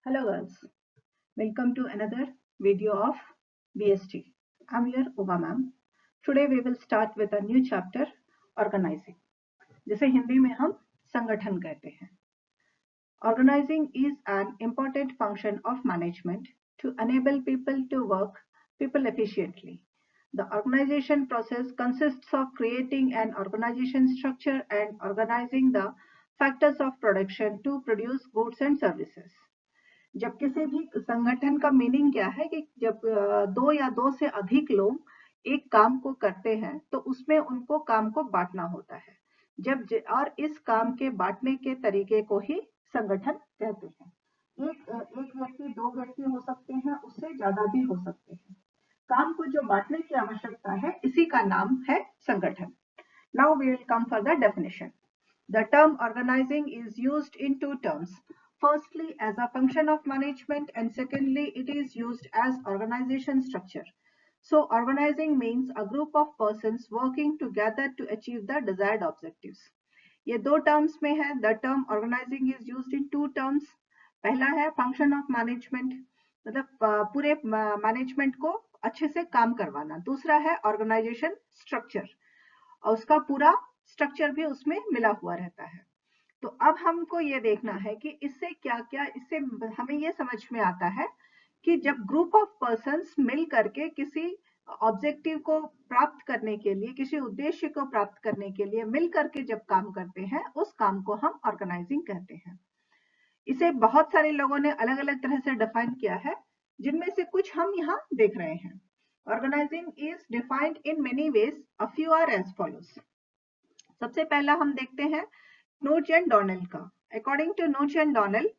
Hello girls, welcome to another video of BST. I'm your Uma ma'am. Today we will start with a new chapter, organizing. जिसे हिंदी में हम संगठन कहते हैं. Organizing is an important function of management to enable people to work people efficiently. The organization process consists of creating an organization structure and organizing the factors of production to produce goods and services. जब किसी भी संगठन का meaning क्या है कि जब दो या दो से अधिक लोग एक काम को करते हैं तो उसमें उनको काम को बांटना होता है और इस काम के बांटने के तरीके को ही संगठन कहते हैं. एक व्यक्ति दो व्यक्ति हो सकते हैं, उससे ज्यादा भी हो सकते हैं. काम को जो बांटने की आवश्यकता है इसी का नाम है संगठन. Now we will come for the definition. The term organizing is used in two terms. Firstly, as a function of management, and secondly, it is used as organization structure. So, organizing means a group of persons working together to achieve the desired objectives. ये दो terms में है. The term organizing is used in two terms. पहला है function of management, मतलब पूरे management को अच्छे से काम करवाना. दूसरा है organization structure, और उसका पूरा स्ट्रक्चर भी उसमें मिला हुआ रहता है. तो अब हमको ये देखना है कि इससे इससे हमें ये समझ में आता है कि जब ग्रुप ऑफ पर्सन्स मिल करके किसी ऑब्जेक्टिव को प्राप्त करने के लिए, किसी उद्देश्य को प्राप्त करने के लिए मिल करके जब काम करते हैं, उस काम को हम ऑर्गेनाइजिंग कहते हैं. इसे बहुत सारे लोगों ने अलग अलग तरह से डिफाइन किया है, जिनमें से कुछ हम यहाँ देख रहे हैं. Organizing is defined in many ways. A few are as follows. सबसे पहला हम देखते हैं नोच एंड डोनेल का. According to Noch and Donnell,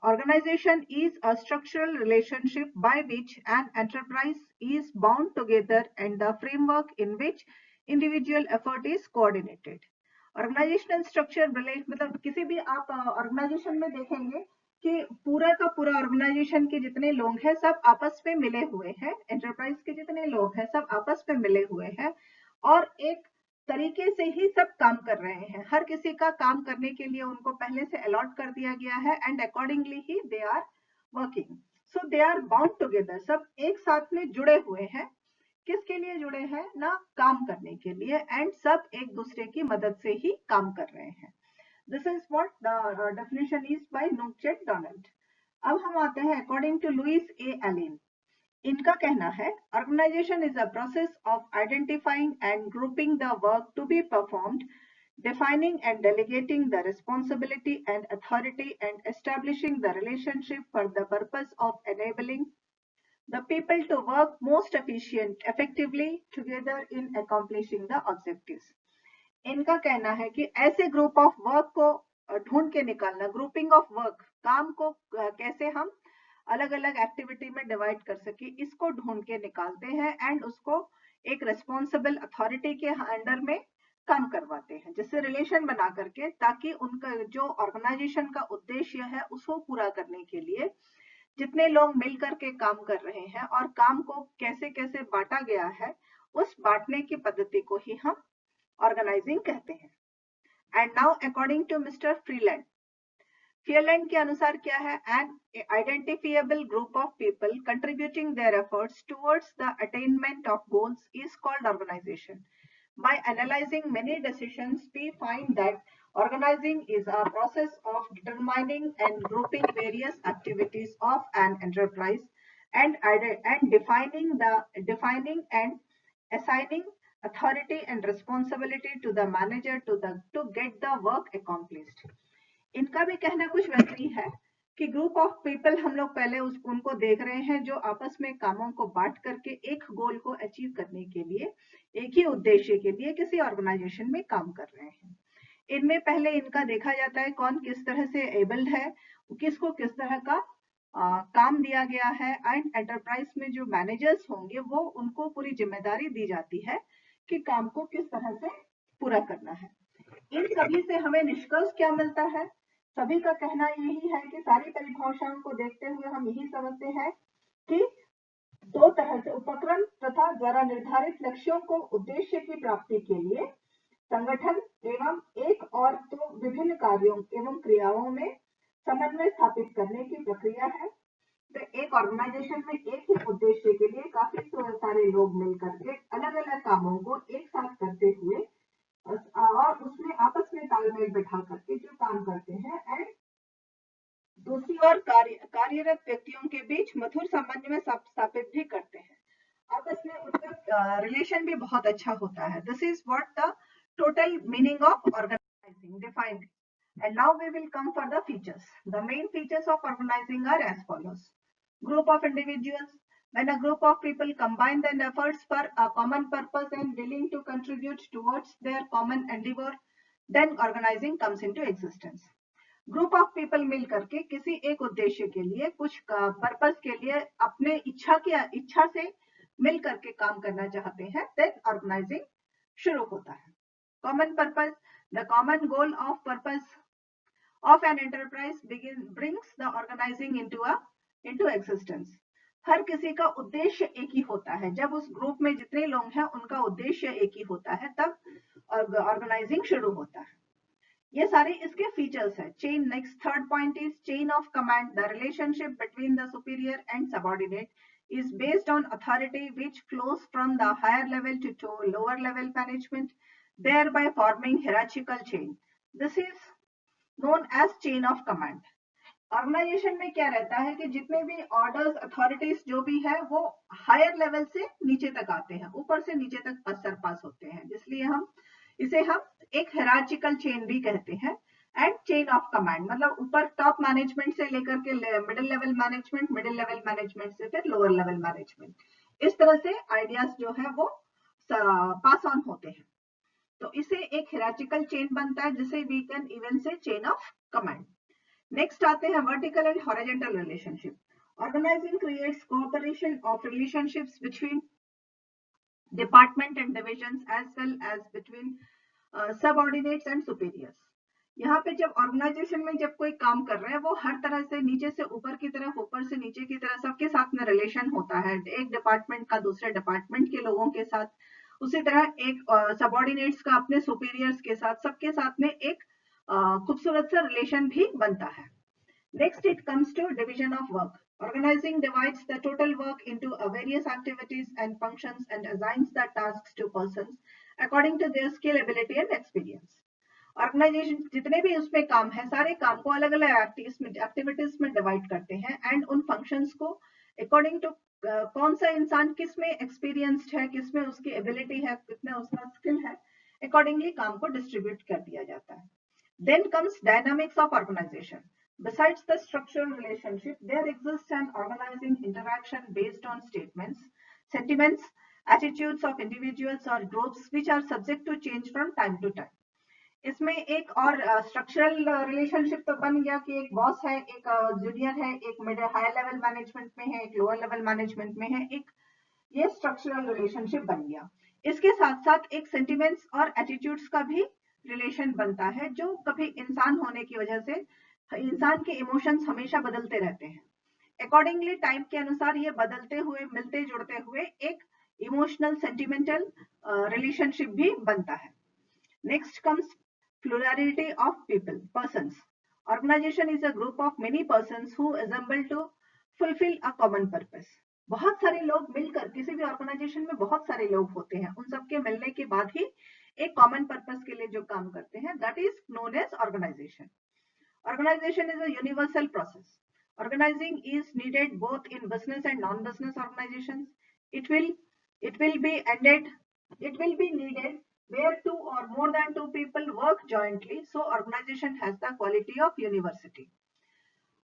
organization is a structural relationship by which an enterprise is bound together and the framework in which individual effort is coordinated. Organizational structure मतलब किसी भी आप organisation में देखेंगे कि पूरा का पूरा ऑर्गेनाइजेशन के जितने लोग हैं सब आपस में मिले हुए हैं. एंटरप्राइज के जितने लोग हैं सब आपस में मिले हुए हैं और एक तरीके से ही सब काम कर रहे हैं. हर किसी का काम करने के लिए उनको पहले से अलॉट कर दिया गया है एंड अकॉर्डिंगली ही they are working. So they are bound together. सब एक साथ में जुड़े हुए हैं. किसके लिए जुड़े हैं? ना काम करने के लिए. एंड सब एक दूसरे की मदद से ही काम कर रहे हैं. This is what the definition is by Noch and Donald. अब हम आते हैं according to Louis A Allen. इनका कहना है organization is a process of identifying and grouping the work to be performed, defining and delegating the responsibility and authority, and establishing the relationship for the purpose of enabling the people to work most effectively together in accomplishing the objectives. इनका कहना है कि ऐसे group of work को ढूंढ के निकालना, grouping of work, काम को कैसे हम अलग अलग एक्टिविटी में डिवाइड कर सके, इसको ढूंढ के निकालते हैं एंड उसको एक रिस्पॉन्सिबल अथॉरिटी के अंडर में काम करवाते हैं, जिससे रिलेशन बना करके, ताकि उनका जो ऑर्गेनाइजेशन का उद्देश्य है उसको पूरा करने के लिए जितने लोग मिल करके काम कर रहे हैं और काम को कैसे कैसे बांटा गया है, उस बांटने की पद्धति को ही हम ऑर्गेनाइजिंग कहते हैं. And now according to mister Freeland, Freeland के अनुसार क्या है? An identifiable group of people contributing their efforts towards the attainment of goals is called organization. By analyzing many decisions, we find that organizing is a process of determining and grouping various activities of an enterprise and defining and assigning authority and responsibility to the manager to get the work accomplished. इनका भी कहना कुछ वैसे ही है कि group of people हम लोग पहले उनको देख रहे हैं जो आपस में कामों को बांट करके एक गोल को अचीव करने के लिए, एक ही उद्देश्य के लिए किसी ऑर्गेनाइजेशन में काम कर रहे हैं. इनमें पहले इनका देखा जाता है कौन किस तरह से एबल्ड है, किसको किस तरह का काम दिया गया है, एंड एंटरप्राइज में जो मैनेजर्स होंगे वो उनको पूरी जिम्मेदारी दी जाती है कि काम को किस तरह से पूरा करना है. इन सभी से हमें निष्कर्ष क्या मिलता है? सभी का कहना यही है कि सारी परिभाषाओं को देखते हुए हम यही समझते हैं कि दो तरह से उपक्रम तथा द्वारा निर्धारित लक्ष्यों को उद्देश्य की प्राप्ति के लिए संगठन एवं एक और तो विभिन्न कार्यों एवं क्रियाओं में समन्वय स्थापित करने की प्रक्रिया है। तो एक ऑर्गेनाइजेशन में एक ही उद्देश्य के लिए काफी सारे लोग मिलकर के अलग अलग कामों को एक साथ करते हुए और उसमें आपस में तालमेल बैठा करके जो काम करते हैं एंड दूसरी ओर कार्यरत व्यक्तियों के बीच मधुर समन्वय स्थापित भी करते हैं। आपस में उनका रिलेशन भी बहुत अच्छा होता है। This is what the total meaning of organizing defined. And now we will come for the features. The main features of organizing are as follows. Group of individuals. When a group of people combine their efforts for a common purpose and willing to contribute towards their common endeavor, then organizing comes into existence. Group of people मिल करके किसी एक उद्देश्य के लिए कुछ purpose के लिए अपने इच्छा से मिल करके काम करना चाहते हैं, देन ऑर्गेनाइजिंग शुरू होता है। Common purpose, the common goal of purpose of an enterprise brings the organizing into existence. हर किसी का उद्देश्य एक ही होता है। जब उस ग्रुप में जितने लोग हैं उनका उद्देश्य एक ही होता है, तब ऑर्गेनाइजिंग शुरू होता है। ये सारे इसके फीचर्स है। Chain, next third point is chain of command. The relationship between the superior and subordinate is based on authority which flows from the higher level to lower level management, thereby forming hierarchical chain. This is known as chain of command. Organization में क्या रहता है कि जितने भी orders, authorities जो भी है वो हायर लेवल से नीचे तक आते हैं, ऊपर से नीचे तक सरपास होते हैं, इसलिए इसे हम एक हिरार्चिकल चेन भी कहते हैं। एंड चेन ऑफ कमांड मतलब ऊपर टॉप मैनेजमेंट से लेकर के middle level management, middle level management से फिर लोअर लेवल मैनेजमेंट, इस तरह से आइडियाज जो है वो पास ऑन होते हैं। तो इसे एक हिरार्चिकल चेन बनता है, जिसे we can even say chain of command. Next आते हैं vertical and horizontal relationship. Organizing creates cooperation of relationships between department and divisions as well as between subordinates and superiors. यहाँ पे जब ऑर्गेनाइजेशन में जब कोई काम कर रहा है वो हर तरह से नीचे से ऊपर की तरफ, ऊपर से नीचे की तरफ सबके साथ में रिलेशन होता है। एक डिपार्टमेंट का दूसरे डिपार्टमेंट के लोगों के साथ, उसी तरह एक सबऑर्डिनेट्स का अपने सुपीरियर्स के साथ, सबके साथ में एक खूबसूरत सा रिलेशन भी बनता है। Next it comes to division of work. Organizing divides the total work into various activities and functions and assigns the tasks to persons according to their skill, ability and experience. Organization जितने भी उसमें काम है, सारे काम को अलग अलग एक्टिविटीज में डिवाइड करते हैं एंड उन फंक्शंस को अकॉर्डिंग टू कौन सा इंसान किस में एक्सपीरियंस्ड है, किस में उसकी एबिलिटी है, कितना उसका स्किल है, अकॉर्डिंगली काम को डिस्ट्रीब्यूट कर दिया जाता है। Then comes dynamics of organization. Besides the structural relationship, there exists an organizing interaction based on statements, sentiments, attitudes of individuals or groups which are subject to change from time to time. इसमें एक और structural relationship तो बन गया कि एक boss है, एक जूनियर है, एक मिड हायर लेवल मैनेजमेंट में है, एक लोअर लेवल मैनेजमेंट में है, एक ये स्ट्रक्चरल रिलेशनशिप बन गया। इसके साथ साथ एक सेंटिमेंट्स और एटीट्यूड्स का भी रिलेशन बनता है, जो कभी इंसान होने की वजह से इंसान के इमोशंस हमेशा बदलते रहते हैं। अकॉर्डिंगली टाइम के अनुसार ये बदलते हुए, मिलते जुड़ते हुए एक इमोशनल सेंटिमेंटल रिलेशनशिप भी बनता है। Next comes plurality of persons. Organization is a group of many persons who assemble to fulfill a common purpose. बहुत सारे लोग मिलकर, किसी भी ऑर्गेनाइजेशन में बहुत सारे लोग होते हैं, उन सबके मिलने के बाद ही एक कॉमन पर्पस के लिए जो काम करते हैं, that is known as organization. Organization is a universal process. Organizing is needed both in business and non-business organizations. It will be needed where two or more than two people work jointly. So organization has the quality of university.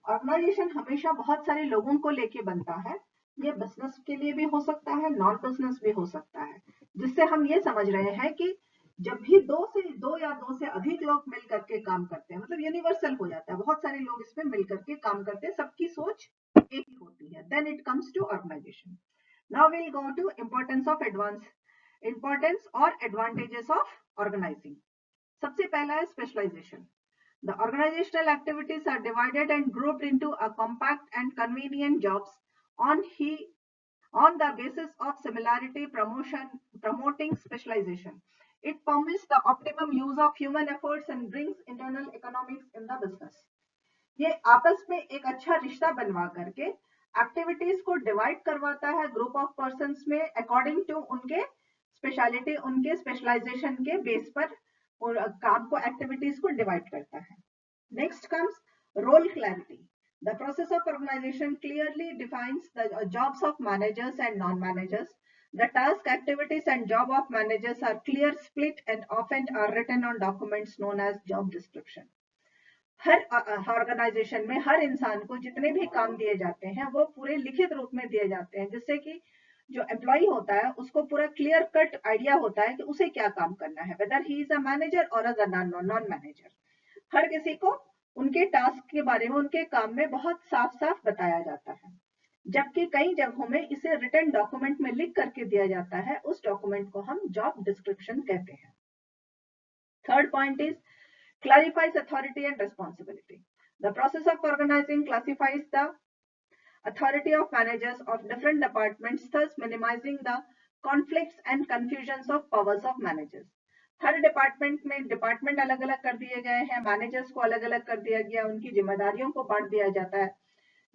Organization हमेशा बहुत सारे लोगों को लेके बनता है। ये business के लिए भी हो सकता है, नॉन बिजनेस भी हो सकता है, जिससे हम ये समझ रहे हैं कि जब भी दो या दो से अधिक लोग मिल करके काम करते हैं, मतलब यूनिवर्सल हो जाता है, बहुत सारे लोग इसमें मिल करके काम करते हैं, सबकी सोच एक ही होती है, then it comes to organization. Now will go to importance और एडवांटेजेस ऑफ ऑर्गेनाइजिंग। सबसे पहला है specialization. The organizational activities are divided and grouped into a compact and convenient jobs on the basis of similarity, promoting specialization. It permits the optimum use of human efforts and brings internal economics in the business. ये आपस में एक अच्छा रिश्ता बनवा करके activities को divide करवाता है ग्रुप ऑफ पर्संस में अकॉर्डिंग टू उनके स्पेशलिटी, उनके स्पेशलाइजेशन के बेस पर और काम को, एक्टिविटीज को डिवाइड करता है। Next comes role clarity. The process of organization clearly defines the jobs of managers and non-managers. The task, activities and job of managers are clear, split and often are written on documents known as job description. Her organization में हर इंसान को जितने भी काम दिए जाते हैं वो पूरे लिखित रूप में दिए जाते हैं, जिससे कि जो एम्प्लॉय होता है उसको पूरा क्लियर कट आइडिया होता है कि उसे क्या काम करना है, weather he is a manager और अ नॉन मैनेजर। हर किसी को उनके टास्क के बारे में, उनके काम में बहुत साफ साफ बताया जाता है, जबकि कई जगहों में इसे रिटन डॉक्यूमेंट में लिख करके दिया जाता है। उस डॉक्यूमेंट को हम जॉब डिस्क्रिप्शन कहते हैं। Third point is clarifies authority and responsibility. The process of organizing classifies the authority of managers of different departments, thus minimizing the conflicts and confusions of powers of managers. Her department में department अलग अलग कर दिए गए हैं, managers को अलग अलग कर दिया गया, उनकी जिम्मेदारियों को बांट दिया जाता है,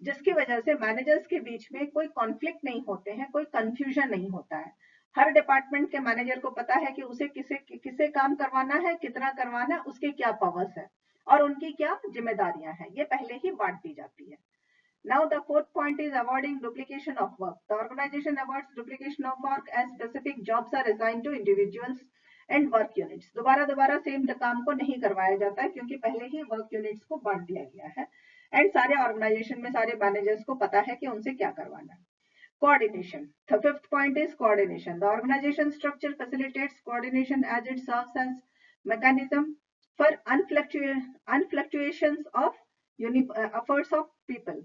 जिसकी वजह से मैनेजर्स के बीच में कोई कॉन्फ्लिक्ट नहीं होते हैं, कोई कंफ्यूजन नहीं होता है। हर डिपार्टमेंट के मैनेजर को पता है कि उसे किसे काम करवाना है, कितना करवाना है, उसके क्या पावर्स है और उनकी क्या जिम्मेदारियां हैं, ये पहले ही बांट दी जाती है। Now the fourth point is avoiding duplication of work. The organization avoids duplication of work as specific jobs are assigned to individuals and work units. दोबारा सेम काम को नहीं करवाया जाता है क्योंकि पहले ही वर्क यूनिट्स को बांट दिया गया है एंड सारे ऑर्गेनाइजेशन में सारे मैनेजर्स को पता है कि उनसे क्या करवाना है। Coordination. The fifth point is coordination. The organization structure facilitates coordination as it serves as mechanism for unfluctuations of efforts of people.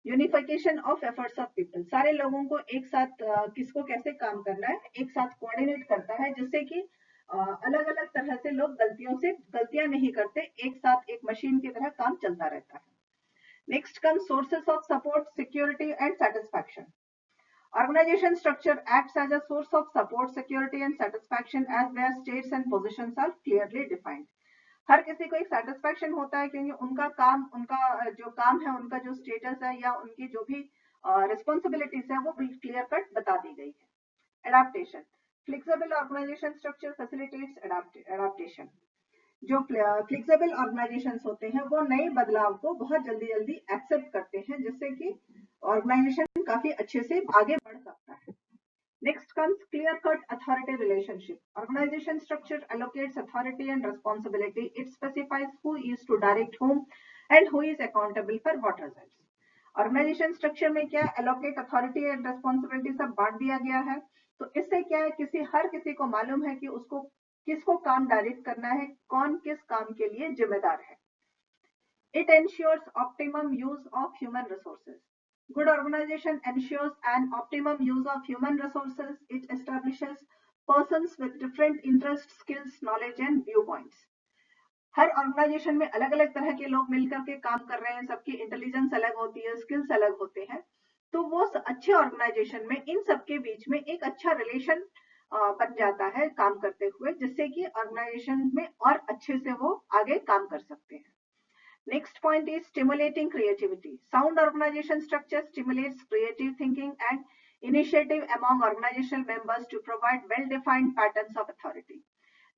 Unification of efforts of people. सारे लोगों को एक साथ किसको कैसे काम करना है एक साथ कोऑर्डिनेट करता है, जिससे कि अलग अलग तरह से लोग गलतियां नहीं करते, एक साथ एक मशीन की तरह काम चलता रहता है। Next come sources of support, security and satisfaction. Organization structure acts as a source of support, security and satisfaction as their states and positions are clearly defined. हर किसी को एक सेटिस्फैक्शन होता है क्योंकि उनका जो काम है, उनका जो स्टेटस है या उनकी जो भी रिस्पॉन्सिबिलिटीज है वो भी क्लियर कट बता दी गई है। Adaptation. Flexible organization structure facilitates adaptation. जो फ्लेक्सिबल ऑर्गेनाइजेशंस होते हैं वो नए बदलाव को बहुत जल्दी एक्सेप्ट करते हैं, जिससे कि ऑर्गेनाइजेशन काफी अच्छे से आगे बढ़ सकता है। Next comes clear-cut authority relationship. Organization structure allocates authority and responsibility. It specifies who is to direct whom and who is accountable for what results. Organization structure में क्या allocate authority and responsibility सब बांट दिया गया है, तो इससे क्या है हर किसी को मालूम है कि उसको किसको काम डायरेक्ट करना है, कौन किस काम के लिए जिम्मेदार है। It ensures optimum use of human resources. Good organization ensures an optimum use of human resources. It establishes persons with different interests, skills, knowledge and viewpoints. हर ऑर्गेनाइजेशन में अलग अलग तरह के लोग मिलकर के काम कर रहे हैं, सबकी इंटेलिजेंस अलग होती है, स्किल्स अलग होते हैं, तो वो अच्छे ऑर्गेनाइजेशन में इन सबके बीच में एक अच्छा रिलेशन बन जाता है काम करते हुए, जिससे कि ऑर्गेनाइजेशन में और अच्छे से वो आगे काम कर सकते हैं। Next point is stimulating creativity. Sound organization structure stimulates creative thinking and initiative among organizational members to provide well-defined patterns of authority.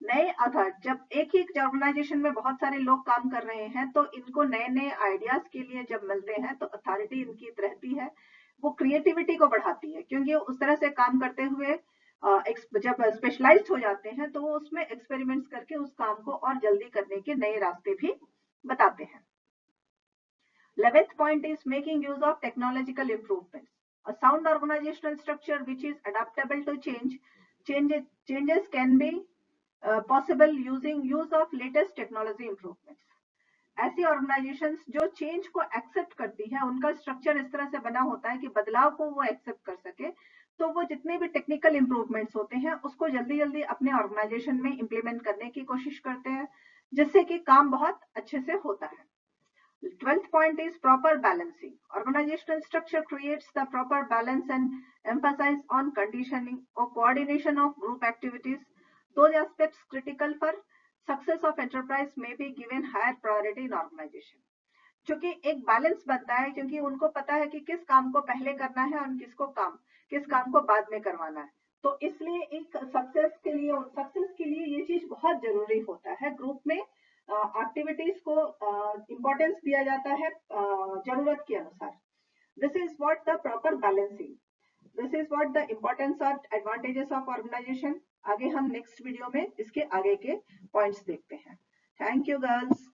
नए अगर जब एक ही ऑर्गेनाइजेशन में बहुत सारे लोग काम कर रहे हैं तो इनको नए नए आइडियाज के लिए जब मिलते हैं तो अथॉरिटी इनकी रहती है, वो क्रिएटिविटी को बढ़ाती है, क्योंकि उस तरह से काम करते हुए जब स्पेशलाइज्ड हो जाते हैं तो वो उसमें एक्सपेरिमेंट्स करके उस काम को और जल्दी करने के नए रास्ते भी बताते हैं। 11th point is making use of technological improvements. A sound organizational structure which is adaptable to changes can be possible using use of latest technology improvements. ऐसी ऑर्गेनाइजेशंस जो चेंज को एक्सेप्ट करती है, उनका स्ट्रक्चर इस तरह से बना होता है कि बदलाव को वो एक्सेप्ट कर सके, तो वो जितने भी टेक्निकल इंप्रूवमेंट्स होते हैं उसको जल्दी अपने ऑर्गेनाइजेशन में इंप्लीमेंट करने की कोशिश करते हैं, जिससे कि काम बहुत अच्छे से होता है। 12th point is proper balancing. Organizational structure creates the proper balance and emphasis on conditioning or coordination of group activities. Those aspects critical for success of enterprise may be given higher priority in organization. क्योंकि एक balance बनता है, क्योंकि उनको पता है कि किस काम को पहले करना है और किस काम को बाद में करवाना है। तो इसलिए एक सक्सेस के लिए ये चीज बहुत जरूरी होता है। ग्रुप में एक्टिविटीज को इम्पोर्टेंस दिया जाता है जरूरत के अनुसार। This is what the proper balancing, this is what the importance और एडवांटेजेस ऑफ ऑर्गेनाइजेशन। आगे हम नेक्स्ट वीडियो में इसके आगे के पॉइंट्स देखते हैं। Thank you girls.